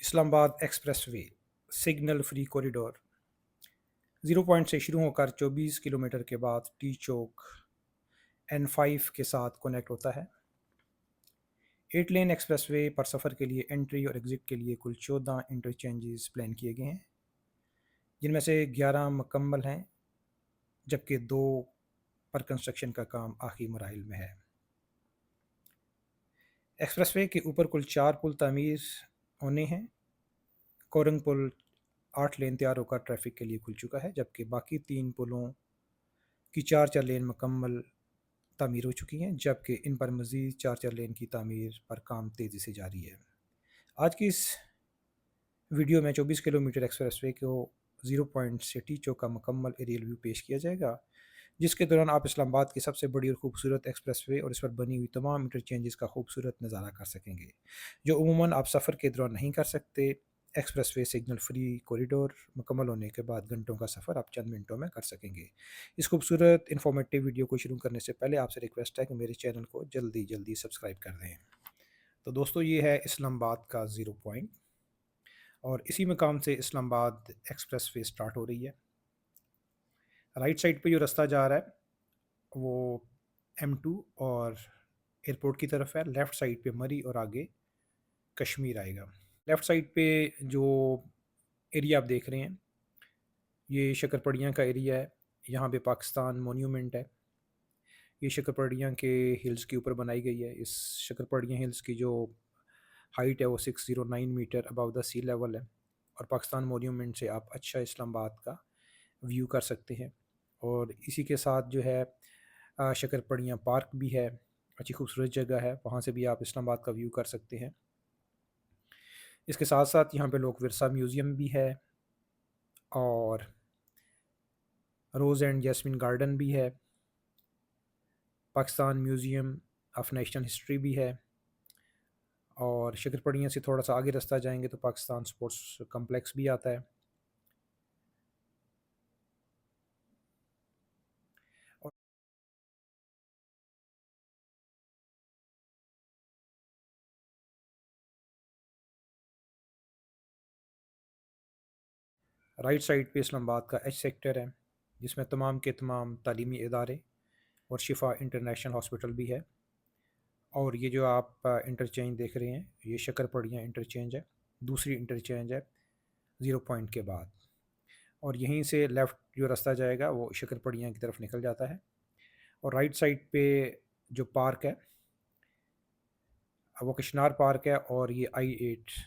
Islamabad expressway signal free corridor 0 point से शुरू होकर 24 किलोमीटर के बाद टी चौक N5 के साथ कनेक्ट होता है। 8 लेन एक्सप्रेसवे पर सफ़र के लिए एंट्री और एग्ज़िट के लिए कुल 14 इंटरचेंजेस प्लान किए गए हैं, जिनमें से 11 मुकम्मल हैं, जबकि 2 पर कंस्ट्रक्शन का काम आखिरी मराहिल में है। एक्सप्रेसवे के ऊपर कुल 4 पुल तामीर होने हैं। कोरंग पुल 8 लेन तैयार होकर ट्रैफिक के लिए खुल चुका है, जबकि बाकी 3 पुलों की 4 लेन मुकम्मल तामीर हो चुकी हैं, जबकि इन पर मज़ीद 4 लेन की तामीर पर काम तेज़ी से जारी है। आज की इस वीडियो में 24 किलोमीटर एक्सप्रेसवे को 0 पॉइंट से टी चौक का मुकम्मल एरियल व्यू पेश किया जाएगा, जिसके दौरान आप इस्लामाबाद की सबसे बड़ी और खूबसूरत एक्सप्रेसवे और इस पर बनी हुई तमाम इंटरचेंजेस का खूबसूरत नज़ारा कर सकेंगे, जो अमूमन आप सफ़र के दौरान नहीं कर सकते। एक्सप्रेसवे सिग्नल फ्री कॉरिडोर मुकम्मल होने के बाद घंटों का सफ़र आप चंद मिनटों में कर सकेंगे। इस खूबसूरत इन्फॉर्मेटिव वीडियो को शुरू करने से पहले आपसे रिक्वेस्ट है कि मेरे चैनल को जल्दी जल्दी सब्सक्राइब कर दें। तो दोस्तों, ये है इस्लामाबाद का 0 पॉइंट और इसी मकाम से इस्लामाबाद एक्सप्रेसवे स्टार्ट हो रही है। राइट साइड पे जो रास्ता जा रहा है वो M2 और एयरपोर्ट की तरफ है। लेफ़्ट साइड पे मरी और आगे कश्मीर आएगा। लेफ़्ट साइड पे जो एरिया आप देख रहे हैं, ये शक्करपड़ियाँ का एरिया है। यहाँ पे पाकिस्तान मोन्यूमेंट है। ये शक्करपड़ियाँ के हिल्स के ऊपर बनाई गई है। इस शक्करपड़ियाँ हिल्स की जो हाइट है वो 609 meter above the sea level है, और पाकिस्तान मोन्यूमेंट से आप अच्छा इस्लामाबाद का व्यू कर सकते हैं। और इसी के साथ जो है शक्करपड़ियाँ पार्क भी है, अच्छी खूबसूरत जगह है, वहाँ से भी आप इस्लामाबाद का व्यू कर सकते हैं। इसके साथ साथ यहाँ पे लोक विरसा म्यूज़ियम भी है और रोज़ एंड जैस्मिन गार्डन भी है। Pakistan museum of national history भी है, और शक्करपड़ियाँ से थोड़ा सा आगे रास्ता जाएंगे तो पाकिस्तान स्पोर्ट्स कम्प्लेक्स भी आता है। और राइट साइड पे इस्लामाबाद का एच सेक्टर है, जिसमें तमाम के तमाम तालीमी इदारे और शिफा इंटरनेशनल हॉस्पिटल भी है। और ये जो आप इंटरचेंज देख रहे हैं, ये शक्करपड़ियाँ इंटरचेंज है, दूसरी इंटरचेंज है 0 पॉइंट के बाद। और यहीं से लेफ़्ट जो रास्ता जाएगा वो शक्करपड़ियाँ की तरफ निकल जाता है। और राइट साइड पे जो पार्क है वो किशनार पार्क है, और ये I8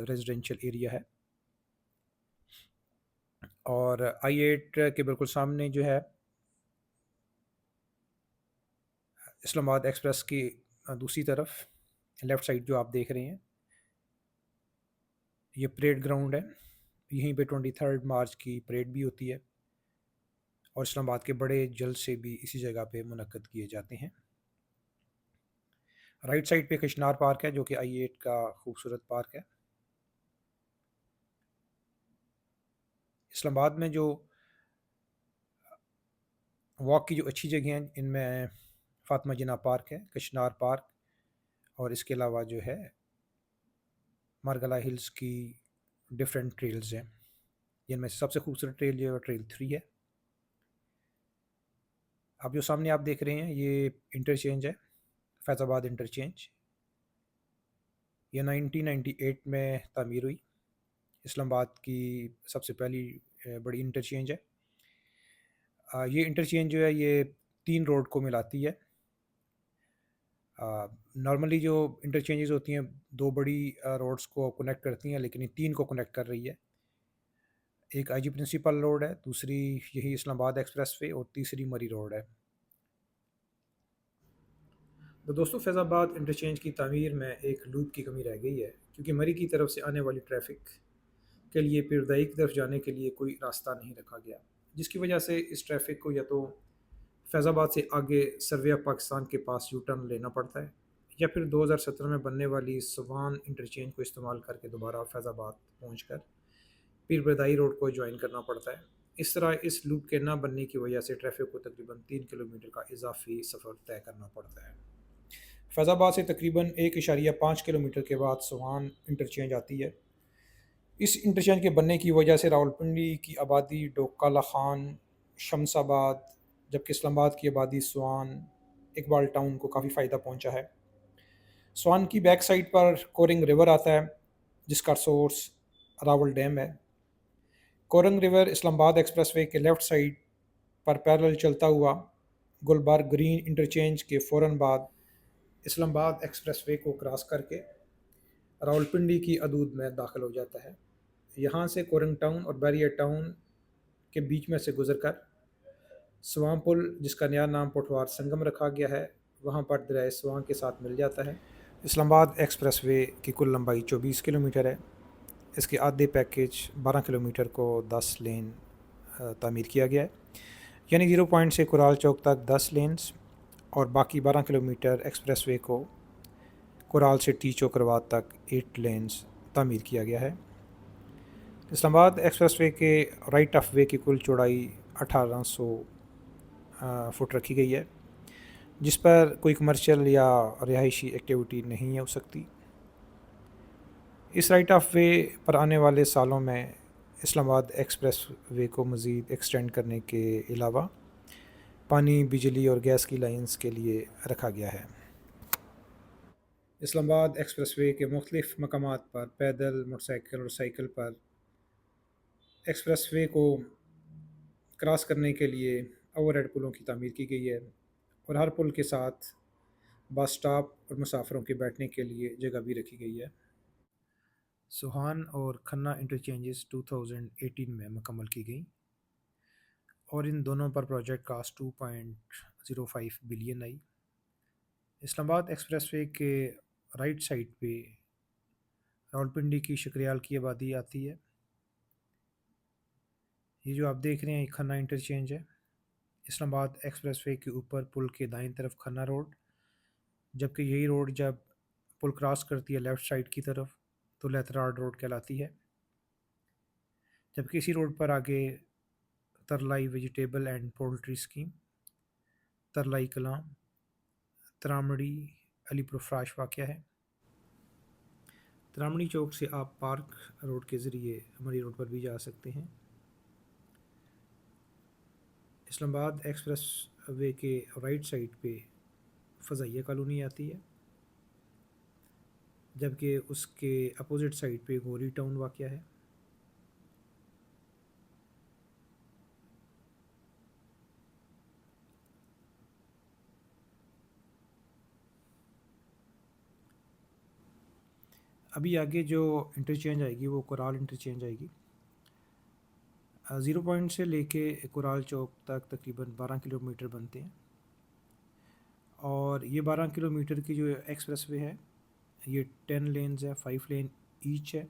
रेजिडेंशियल एरिया है। और I8 के बिल्कुल सामने जो है इस्लामाबाद एक्सप्रेस की दूसरी तरफ लेफ़्ट साइड जो आप देख रहे हैं, ये परेड ग्राउंड है। यहीं पे 23 मार्च की परेड भी होती है, और इस्लामाबाद के बड़े जलसे भी इसी जगह पे मुनक्कद किए जाते हैं। राइट साइड पे किशनार पार्क है, जो कि I8 का खूबसूरत पार्क है। इस्लामाबाद में जो वॉक की जो अच्छी जगह हैं, इनमें फातिमा जिन्ना पार्क है, किशनार पार्क, और इसके अलावा जो है मारगला हिल्स की डिफरेंट ट्रेल्स हैं, जिनमें से सबसे खूबसूरत ट्रेल जो है ट्रेल 3 है। अब जो सामने आप देख रहे हैं ये इंटरचेंज है, फैज़ाबाद इंटरचेंज। ये 1998 में तामीर हुई। इस्लामाबाद की सबसे पहली बड़ी इंटरचेंज है। ये इंटरचेंज जो है ये 3 रोड को मिलाती है। नॉर्मली जो इंटरचेंजेस होती हैं 2 बड़ी रोड्स को कनेक्ट करती हैं, लेकिन ये 3 को कनेक्ट कर रही है। एक IG प्रिंसिपल रोड है, दूसरी यही इस्लामाबाद एक्सप्रेसवे, और तीसरी मरी रोड है। तो दोस्तों, फैज़ाबाद इंटरचेंज की तामीर में एक लूप की कमी रह गई है, क्योंकि मरी की तरफ से आने वाली ट्रैफिक के लिए पीरदाई की तरफ जाने के लिए कोई रास्ता नहीं रखा गया, जिसकी वजह से इस ट्रैफिक को या तो फैज़ाबाद से आगे सर्वे ऑफ पाकिस्तान के पास यू टर्न लेना पड़ता है, या फिर 2017 में बनने वाली सवान इंटरचेंज को इस्तेमाल करके दोबारा फैज़ाबाद पहुँच पीर बदाई रोड को ज्वाइन करना पड़ता है। इस तरह इस लूप के ना बनने की वजह से ट्रैफिक को तकरीबन 3 किलोमीटर का इजाफी सफ़र तय करना पड़ता है। फैज़ाबाद से तकरीबन 1.5 किलोमीटर के बाद सवान इंटरचेंज आती है, इस इंटरचेंज के बनने की वजह से रावलपिंडी की आबादी डोकाला खान, शमसाबाद, जबकि इस्लामाबाद की आबादी स्वान, इकबाल टाउन को काफ़ी फ़ायदा पहुंचा है। स्वान की बैक साइड पर कोरिंग रिवर आता है, जिसका सोर्स रावल डैम है। कोरंग रिवर इस्लामाबाद एक्सप्रेसवे के लेफ़्ट साइड पर पैरेलल चलता हुआ गुलबर्ग ग्रीन इंटरचेंज के फ़ौरन बाद इस्लामाबाद एक्सप्रेसवे को क्रॉस करके रावलपिंडी की हदूद में दाखिल हो जाता है। यहाँ से कोरंग टाउन और बैरियर टाउन के बीच में से गुजरकर स्वां पुल, जिसका नया नाम पोठवार संगम रखा गया है, वहाँ पर दरिया स्वां के साथ मिल जाता है। इस्लामाबाद एक्सप्रेसवे की कुल लंबाई 24 किलोमीटर है। इसके आधे पैकेज 12 किलोमीटर को 10 लेन तामीर किया गया है, यानी 0 पॉइंट से कुराल चौक तक 10 लेन्स और बाकी 12 किलोमीटर एक्सप्रेसवे को कुराल से टी चौकरवाद तक 8 लेन्स तामीर किया गया है। इस्लामाबाद एक्सप्रेसवे के राइट ऑफ वे की कुल चौड़ाई 1800 फुट रखी गई है, जिस पर कोई कमर्शियल या रिहायशी एक्टिविटी नहीं हो सकती। इस राइट ऑफ वे पर आने वाले सालों में इस्लामाबाद एक्सप्रेस वे को मज़ीद एक्सटेंड करने के अलावा पानी, बिजली और गैस की लाइंस के लिए रखा गया है। इस्लामाबाद एक्सप्रेस वे के मुख्तलिफ़ मकामात पर पैदल, मोटरसाइकिल और साइकिल पर एक्सप्रेस वे को क्रॉस करने के लिए ओवरहेड पुलों की तामीर की गई है और हर पुल के साथ बस स्टॉप और मुसाफिरों के बैठने के लिए जगह भी रखी गई है। सुहान और खन्ना इंटरचेंजेस 2018 में मुकम्मल की गई और इन दोनों पर प्रोजेक्ट कास्ट 2.05 बिलियन आई। इस्लामाबाद एक्सप्रेसवे के राइट साइड पे रावलपिंडी की शकरियाल की आबादी आती है। ये जो आप देख रहे हैं, ये खन्ना इंटरचेंज है। इस्लामाबाद एक्सप्रेसवे के ऊपर पुल के दाईं तरफ खन्ना रोड, जबकि यही रोड जब पुल क्रॉस करती है लेफ़्ट साइड की तरफ तो लेतराड रोड कहलाती है। जबकि इसी रोड पर आगे Tarlai vegetable and poultry scheme, Tarlai Kalan, Tramri, Alipur फ्राश वाक़या है। त्रामणी चौक से आप पार्क रोड के ज़रिए हमारी रोड पर भी जा सकते हैं। इस्लामाबाद एक्सप्रेस वे के राइट साइड पे फ़ज़ाइया कॉलोनी आती है, जबकि उसके अपोजिट साइड पे गोरी टाउन वाक़या है। अभी आगे जो इंटरचेंज आएगी वो कोराल इंटरचेंज आएगी। 0 पॉइंट से लेके कोराल चौक तक तकरीबन 12 किलोमीटर बनते हैं और ये 12 किलोमीटर की जो एक्सप्रेसवे है ये 10 लेन्स है, 5 लेन ईच है।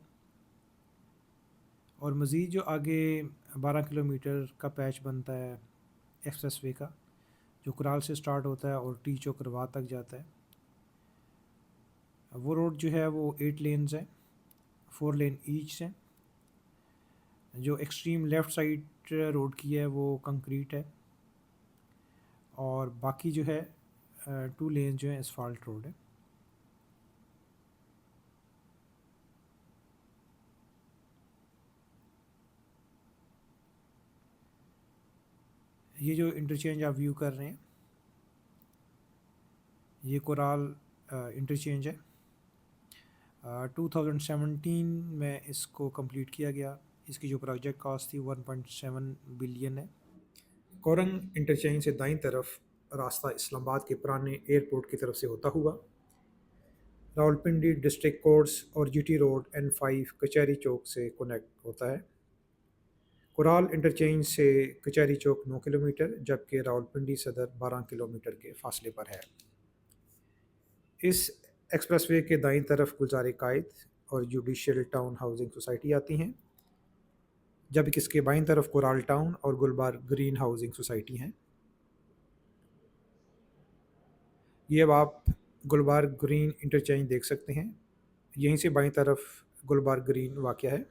और मज़ीद जो आगे 12 किलोमीटर का पैच बनता है एक्सप्रेसवे का, जो कुराल से स्टार्ट होता है और टी चौकरवा तक जाता है, वो रोड जो है वो 8 लेन्स है, 4 लेन ईच है। जो एक्सट्रीम लेफ़्ट साइड रोड की है वो कंक्रीट है और बाकी जो है 2 लेन जो है एसफाल्ट रोड है। ये जो इंटरचेंज आप व्यू कर रहे हैं ये कोराल इंटरचेंज है। 2017 में इसको कंप्लीट किया गया। इसकी जो प्रोजेक्ट कॉस्ट थी 1.7 बिलियन है। कोरंग इंटरचेंज से दाईं तरफ रास्ता इस्लामाबाद के पुराने एयरपोर्ट की तरफ से होता हुआ रावलपिंडी डिस्ट्रिक्ट कोर्ट्स और जीटी रोड N5 कचहरी चौक से कनेक्ट होता है। कुराल इंटरचेंज से कचहरी चौक 9 किलोमीटर जबकि रावलपिंडी सदर 12 किलोमीटर के फासले पर है। इस एक्सप्रेसवे के दाईं तरफ गुलजार कायद और जुडिशल टाउन हाउसिंग सोसाइटी आती हैं, जबकि इसके बाईं तरफ कुराल टाउन और गुलबार ग्रीन हाउसिंग सोसाइटी हैं। ये अब आप गुलबार ग्रीन इंटरचेंज देख सकते हैं। यहीं से बाईं तरफ गुलबार ग्रीन वाक़या है।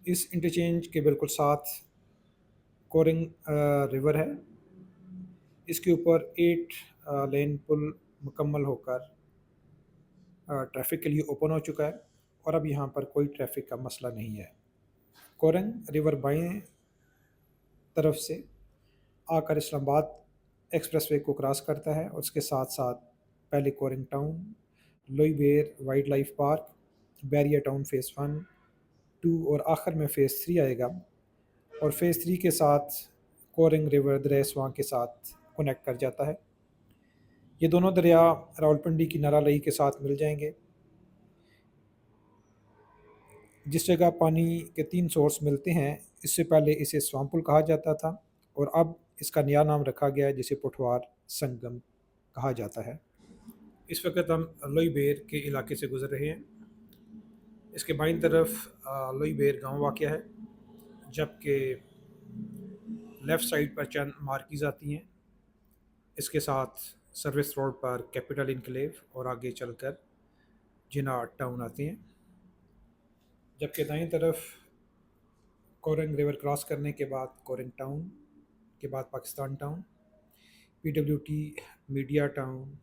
इस इंटरचेंज के बिल्कुल साथ कोरिंग रिवर है। इसके ऊपर 8 लेन पुल मुकम्मल होकर ट्रैफिक के लिए ओपन हो चुका है। और अब यहाँ पर कोई ट्रैफिक का मसला नहीं है। कोरंग रिवर बाएं तरफ से आकर इस्लामाबाद एक्सप्रेसवे को क्रॉस करता है और उसके साथ साथ पहले Korang town, Lohi Bher wildlife park, Bahria town phase 1, 2 और आखिर में फ़ेज़ 3 आएगा। और फ़ेज़ 3 के साथ कोरंग रिवर दरिया स्वां के साथ कनेक्ट कर जाता है। ये दोनों दरिया रावलपिंडी की नारालई के साथ मिल जाएंगे। जिस जगह पानी के 3 सोर्स मिलते हैं, इससे पहले इसे स्वांपुल कहा जाता था और अब इसका नया नाम रखा गया है जिसे पुठवार संगम कहा जाता है। इस वक्त हम लोई बेर के इलाके से गुजर रहे हैं। इसके बाईं तरफ लोई बेर गाँव वाक़या है, जबकि लेफ़्ट साइड पर चंद मार्किज़ आती हैं। इसके साथ सर्विस रोड पर कैपिटल इनक्लेव और आगे चलकर जिना टाउन आते हैं। जबकि दाईं तरफ कोरंग रिवर क्रॉस करने के बाद कोरंग टाउन के बाद पाकिस्तान टाउन, पीडब्ल्यूटी, मीडिया टाउन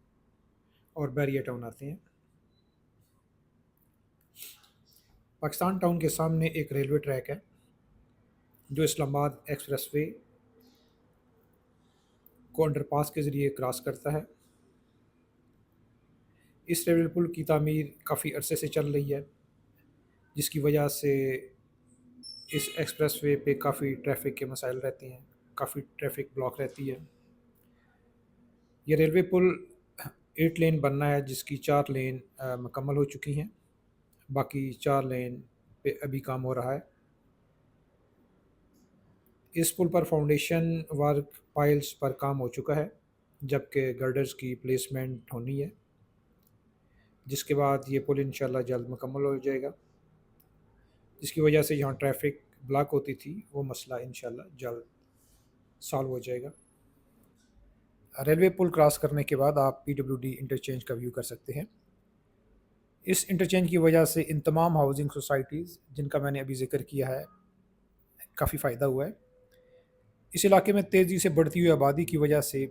और बैरिया टाउन आते हैं। पाकिस्तान टाउन के सामने एक रेलवे ट्रैक है जो इस्लामाबाद एक्सप्रेसवे को अंडरपास के ज़रिए क्रॉस करता है। इस रेलवे पुल की तामीर काफ़ी अरसे से चल रही है, जिसकी वजह से इस एक्सप्रेसवे पे काफ़ी ट्रैफिक के मसाइल रहते हैं, काफ़ी ट्रैफिक ब्लॉक रहती है। ये रेलवे पुल 8 लेन बनना है, जिसकी 4 लेन मुकम्मल हो चुकी हैं, बाकी 4 लेन पे अभी काम हो रहा है। इस पुल पर फाउंडेशन वर्क पाइल्स पर काम हो चुका है, जबकि गर्डर्स की प्लेसमेंट होनी है, जिसके बाद ये पुल इंशाल्लाह जल्द मुकम्मल हो जाएगा। जिसकी वजह से यहाँ ट्रैफिक ब्लॉक होती थी, वो मसला इंशाल्लाह जल्द सॉल्व हो जाएगा। रेलवे पुल क्रॉस करने के बाद आप पीडब्ल्यूडी इंटरचेंज का व्यू कर सकते हैं। इस इंटरचेंज की वजह से इन तमाम हाउसिंग सोसाइटीज़ जिनका मैंने अभी ज़िक्र किया है, काफ़ी फ़ायदा हुआ है। इस इलाके में तेज़ी से बढ़ती हुई आबादी की वजह से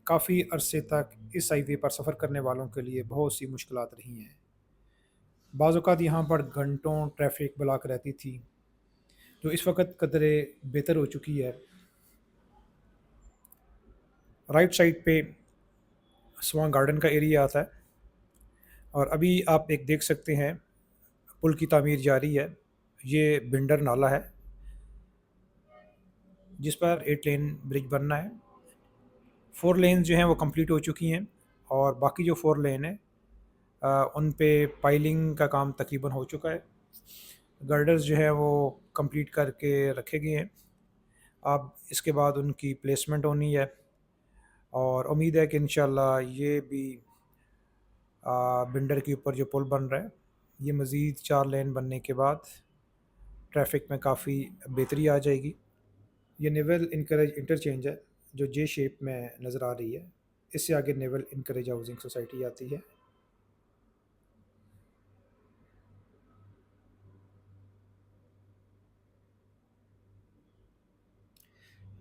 काफ़ी अरसे तक इस हाईवे पर सफ़र करने वालों के लिए बहुत सी मुश्किलात रही हैं। बाज़ औक़ात यहाँ पर घंटों ट्रैफिक ब्लॉक रहती थी, जो इस वक्त कदरे बेहतर हो चुकी है। राइट साइड पे स्वां गार्डन का एरिया आता है और अभी आप एक देख सकते हैं पुल की तामीर जारी है। ये बिंडर नाला है जिस पर 8 लेन ब्रिज बनना है। 4 लेन जो हैं वो कंप्लीट हो चुकी हैं और बाकी जो 4 लेन है उन पे पाइलिंग का काम तकरीबन हो चुका है। गर्डर्स जो है वो कंप्लीट करके रखे गए हैं। अब इसके बाद उनकी प्लेसमेंट होनी है और उम्मीद है कि इंशाल्लाह ये भी बिंडर के ऊपर जो पुल बन रहा है, ये मज़ीद 4 लेन बनने के बाद ट्रैफिक में काफ़ी बेहतरी आ जाएगी। ये नेवल इनकरेज इंटरचेंज है जो जे शेप में नज़र आ रही है। इससे आगे नेवल इनकरेज हाउसिंग सोसाइटी आती है।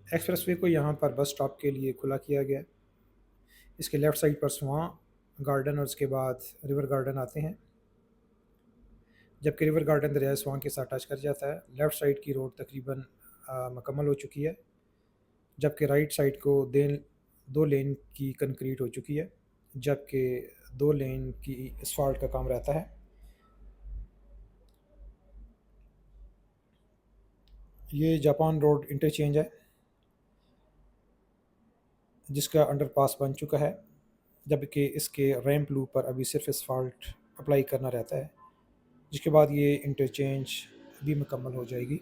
एक्सप्रेसवे को यहाँ पर बस स्टॉप के लिए खुला किया गया है। इसके लेफ़्ट साइड पर स्वां गार्डन और उसके बाद रिवर गार्डन आते हैं, जबकि रिवर गार्डन दरिया स्वां के साथ टच कर जाता है। लेफ़्ट साइड की रोड तकरीबन मुकम्मल हो चुकी है, जबकि राइट साइड को 2 लेन की कंक्रीट हो चुकी है, जबकि 2 लेन की असफाल्ट का काम रहता है। ये जापान रोड इंटरचेंज है जिसका अंडरपास बन चुका है, जबकि इसके रैंप लूप पर अभी सिर्फ असफाल्ट अप्लाई करना रहता है, जिसके बाद ये इंटरचेंज भी मुकम्मल हो जाएगी।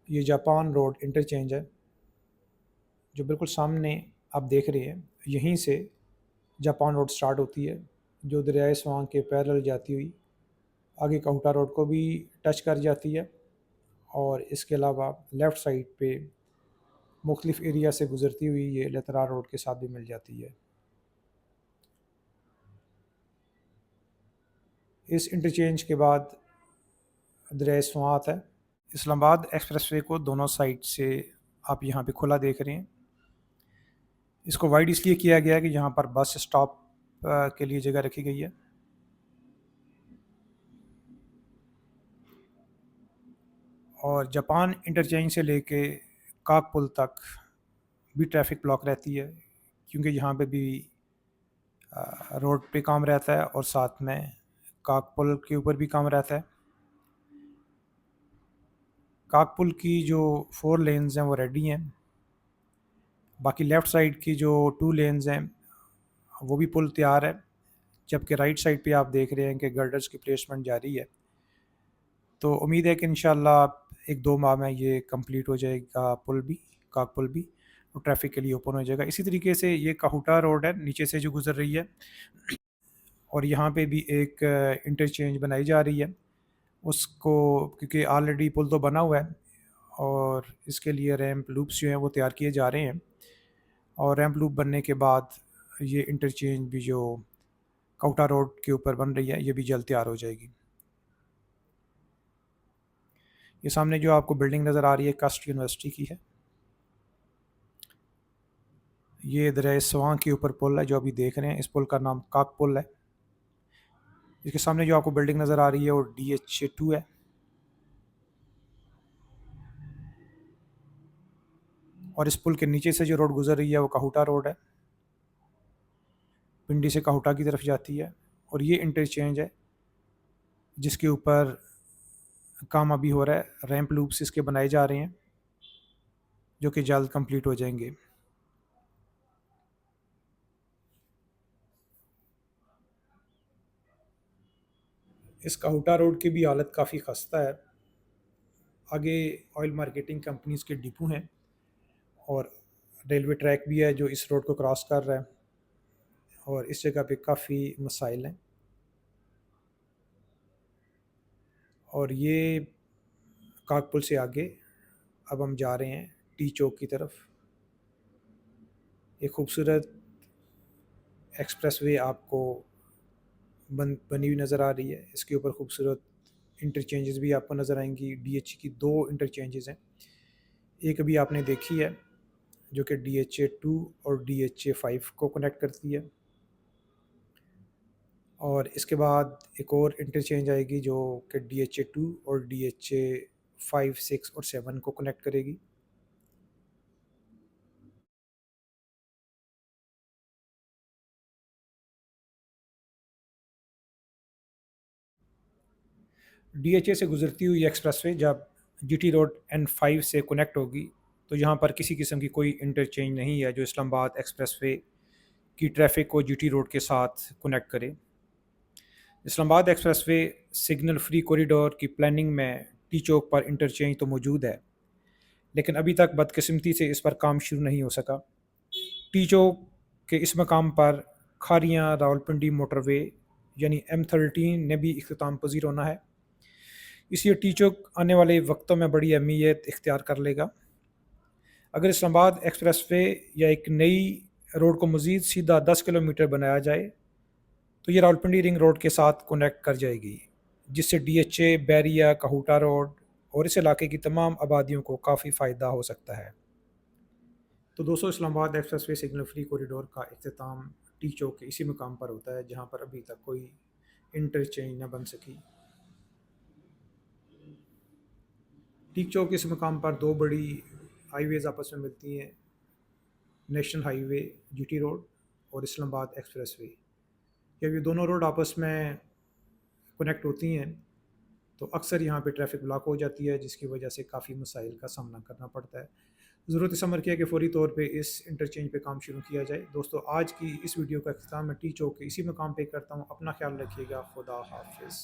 ये जापान रोड इंटरचेंज है जो बिल्कुल सामने आप देख रहे हैं। यहीं से जापान रोड स्टार्ट होती है जो दरियाए स्वां के पैरेलल जाती हुई आगे काउटा रोड को भी टच कर जाती है और इसके अलावा लेफ़्ट साइड पे मुख्तलिफ एरिया से गुज़रती हुई ये लतरा रोड के साथ भी मिल जाती है। इस इंटरचेंज के बाद दरियाए स्वां आता है। इस्लामाबाद एक्सप्रेसवे को दोनों साइड से आप यहाँ पे खुला देख रहे हैं। इसको वाइड इसलिए किया गया है कि यहाँ पर बस स्टॉप के लिए जगह रखी गई है। और जापान इंटरचेंज से लेके काकपुल तक भी ट्रैफिक ब्लॉक रहती है, क्योंकि यहाँ पे भी रोड पे काम रहता है और साथ में काकपुल के ऊपर भी काम रहता है। काकपुल की जो 4 लेन्स हैं वो रेडी हैं, बाकी लेफ़्ट साइड की जो 2 लेन्स हैं वो भी पुल तैयार है, जबकि राइट साइड पे आप देख रहे हैं कि गर्डर्स की प्लेसमेंट जारी है। तो उम्मीद है कि इंशाल्लाह 1-2 माह में ये कंप्लीट हो जाएगा पुल भी, काकपुल भी, और ट्रैफिक के लिए ओपन हो जाएगा। इसी तरीके से ये काहूटा रोड है नीचे से जो गुजर रही है, और यहाँ पे भी एक इंटरचेंज बनाई जा रही है उसको, क्योंकि ऑलरेडी पुल तो बना हुआ है और इसके लिए रैंप लूप्स जो हैं वो तैयार किए जा रहे हैं, और रैंप लूप बनने के बाद ये इंटरचेंज भी जो काउटा रोड के ऊपर बन रही है ये भी जल्द तैयार हो जाएगी। ये सामने जो आपको बिल्डिंग नज़र आ रही है कस्ट यूनिवर्सिटी की है। ये दरिया स्वां के ऊपर पुल है जो अभी देख रहे हैं, इस पुल का नाम काक पुल है। इसके सामने जो आपको बिल्डिंग नज़र आ रही है वो DH2 है, और इस पुल के नीचे से जो रोड गुजर रही है वो काहूटा रोड है, पिंडी से काहूटा की तरफ जाती है। और ये इंटरचेंज है जिसके ऊपर काम अभी हो रहा है, रैंप लूप्स इसके बनाए जा रहे हैं जो कि जल्द कंप्लीट हो जाएंगे। इस काहूटा रोड की भी हालत काफ़ी खस्ता है। आगे ऑयल मार्केटिंग कंपनीज़ के डिपो हैं और रेलवे ट्रैक भी है जो इस रोड को क्रॉस कर रहा है, और इस जगह पे काफ़ी मसाइल हैं। और ये काकपुल से आगे अब हम जा रहे हैं टी चौक की तरफ। एक खूबसूरत एक्सप्रेसवे आपको बनी हुई नज़र आ रही है, इसके ऊपर खूबसूरत इंटरचेंजेस भी आपको नज़र आएंगी। DH की 2 इंटरचेंजेस हैं, एक अभी आपने देखी है जो कि DHA2 और DHA5 को कनेक्ट करती है, और इसके बाद एक और इंटरचेंज आएगी जो कि DHA2 और DHA5, 6 और 7 को कनेक्ट करेगी। DHA से गुजरती हुई एक्सप्रेसवे जब GT रोड N5 से कनेक्ट होगी तो यहाँ पर किसी किस्म की कोई इंटरचेंज नहीं है जो इस्लामाबाद एक्सप्रेसवे की ट्रैफिक को GT रोड के साथ कनेक्ट करे। Islamabad expressway signal free corridor की प्लानिंग में टी चौक पर इंटरचेंज तो मौजूद है, लेकिन अभी तक बदकिस्मती से इस पर काम शुरू नहीं हो सका। टी चौक के इस मकाम पर खारियाँ रावलपिंडी मोटरवे यानी M13 ने भी इख्तिताम पजीर होना है, इसलिए टी चौक आने वाले वक्तों में बड़ी अहमियत इख्तियार कर लेगा। अगर इस्लामाबाद एक्सप्रेसवे या एक नई रोड को मज़ीद सीधा 10 किलोमीटर बनाया जाए तो ये रावलपिंडी रिंग रोड के साथ कनेक्ट कर जाएगी, जिससे DHA, बैरिया, काहूटा रोड और इस इलाके की तमाम आबादियों को काफ़ी फ़ायदा हो सकता है। तो दोस्तों, Islamabad expressway signal free corridor का इख्तिताम टी चौक के इसी मुकाम पर होता है जहाँ पर अभी तक कोई इंटरचेंज न बन सकी। टी चौक के इस मुकाम पर 2 बड़ी हाईवेज़ आपस में मिलती हैं, नेशनल हाईवे GT रोड और इस्लामाबाद एक्सप्रेसवे। जब ये दोनों रोड आपस में कनेक्ट होती हैं तो अक्सर यहाँ पे ट्रैफिक ब्लॉक हो जाती है, जिसकी वजह से काफ़ी मसाइल का सामना करना पड़ता है। ज़रूरत इस अमर किया कि फ़ौरी तौर पे इस इंटरचेंज पे काम शुरू किया जाए। दोस्तों, आज की इस वीडियो का अख्ताम मैं टी चौक के इसी मकाम पे करता हूँ। अपना ख्याल रखिएगा। खुदा हाफिज़।